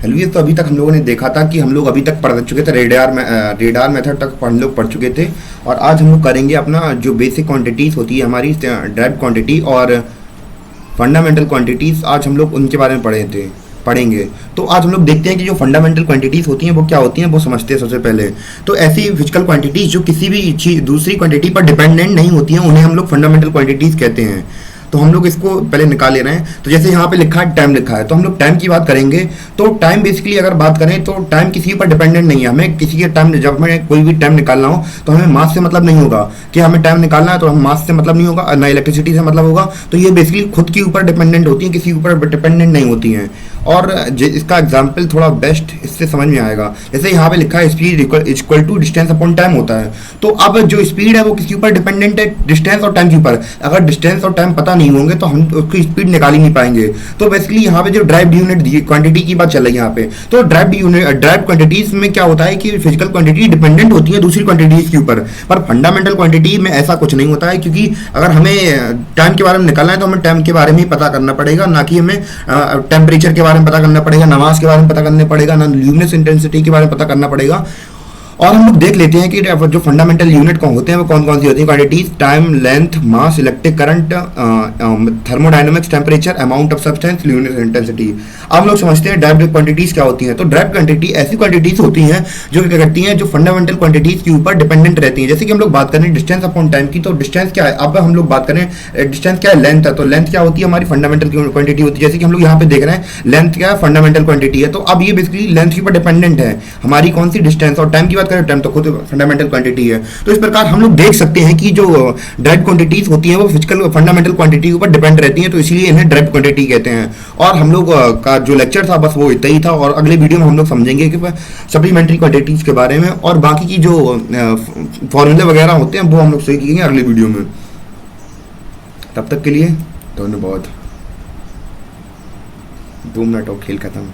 Hello, तो अभी तक हम लोगों ने देखा था कि हम लोग अभी तक पढ़ चुके थे रेडार मेथड तक हम लोग पढ़ चुके थे। और आज हम लोग करेंगे अपना जो बेसिक क्वांटिटीज़ होती है हमारी ड्राइव क्वांटिटी और फंडामेंटल क्वांटिटीज़, आज हम लोग उनके बारे में पढ़ेंगे। तो आज हम लोग देखते हैं कि जो फंडामेंटल क्वांटिटीज़ होती हैं वो क्या होती हैं, वो समझते हैं सबसे पहले। तो ऐसी फिजिकल क्वांटिटीज़ जो किसी भी चीज़ दूसरी क्वांटिटी पर डिपेंडेंट नहीं होती हैं, उन्हें हम लोग फंडामेंटल क्वांटिटीज़ कहते हैं। तो हम लोग इसको पहले निकाल ले रहे हैं। तो जैसे यहाँ पे लिखा है टाइम लिखा है, तो हम लोग टाइम की बात करेंगे। तो टाइम बेसिकली अगर बात करें तो टाइम किसी पर डिपेंडेंट नहीं है। हमें किसी के टाइम, जब हमें कोई भी टाइम निकालना हो तो हमें मास से मतलब नहीं होगा कि हमें टाइम निकालना है, तो हम मास से मतलब नहीं होगा, ना इलेक्ट्रिसिटी से मतलब होगा। तो ये बेसिकली खुद के ऊपर डिपेंडेंट होती है, किसी ऊपर डिपेंडेंट नहीं होती हैं। और इसका एग्जाम्पल थोड़ा बेस्ट इससे समझ में आएगा। जैसे यहाँ पे लिखा है speed equal to distance upon time होता है। तो अब जो स्पीड है वो किसके ऊपर डिपेंडेंट है, डिस्टेंस और टाइम के ऊपर। अगर डिस्टेंस और टाइम पता नहीं होंगे तो हम उसकी स्पीड निकाल ही नहीं पाएंगे। तो बेसिकली यहाँ पे जो ड्राइव यूनिट क्वांटिटी की बात चल रही है यहाँ पे, तो ड्राइव क्वांटिटीज में क्या होता है कि फिजिकल क्वांटिटी डिपेंडेंट होती है दूसरी क्वांटिटीज के ऊपर। पर फंडामेंटल क्वांटिटी में ऐसा कुछ नहीं होता है, क्योंकि अगर हमें टाइम के बारे में निकालना है तो हमें टाइम के बारे में ही पता करना पड़ेगा, ना कि हमें टेम्परेचर के बारे में पता करना पड़ेगा, ना मास के बारे में पता करना पड़ेगा, ना ल्यूमिनस इंटेंसिटी के बारे में पता करना पड़ेगा। और हम लोग देख लेते हैं कि जो फंडामेंटल यूनिट कौन होते हैं वो कौन कौन सी होती हैं quantities: time, length, mass, electric current, thermodynamics, temperature, amount of substance, luminous intensity. अब हम लोग समझते हैं ड्राइव क्वांटिटीज क्या होती हैं। तो ड्राइव क्वांटिटी ऐसी क्वांटिटीज होती हैं जो क्या करती हैं, जो फंडामेंटल क्वांटिटीज के ऊपर डिपेंडेंट रहती हैं। जैसे कि हम लोग बात करें डिस्टेंस अपॉन टाइम की, तो डिस्टेंस क्या है। अब हम लोग बात करें डिस्टेंस क्या है, लेंथ है। तो लेंथ क्या होती है, हमारी फंडामेंटल क्वांटिटी होती है। जैसे कि हम लोग यहाँ पे देख रहे हैं लेंथ क्या है, फंडामेंटल क्वांटिटी है। तो अब ये बेसिकली लेंथ के ऊपर डिपेंडेंट है हमारी कौन सी, डिस्टेंस। और टाइम की बात करें, टाइम तो खुद फंडामेंटल क्वांटिटी है। तो इस प्रकार हम लोग देख सकते हैं कि जो ड्राइव क्वांटिटीज होती हैं वो फिजिकल फंडामेंटल क्वांटिटी के ऊपर डिपेंड रहती हैं, तो इसीलिए इन्हें ड्राइव क्वांटिटी कहते हैं। और हम लोग का जो लेक्चर था बस वो इतना ही था, और अगले वीडियो में हम लोग समझेंगे कि सप्लीमेंट्री क्वांटिटीज के बारे में, और बाकी की जो फॉर्मूले वगैरह होते हैं वो हम लोग सीखेंगे अगले वीडियो में। तब तक के लिए धन्यवाद। 2 मिनट और खेल खत्म।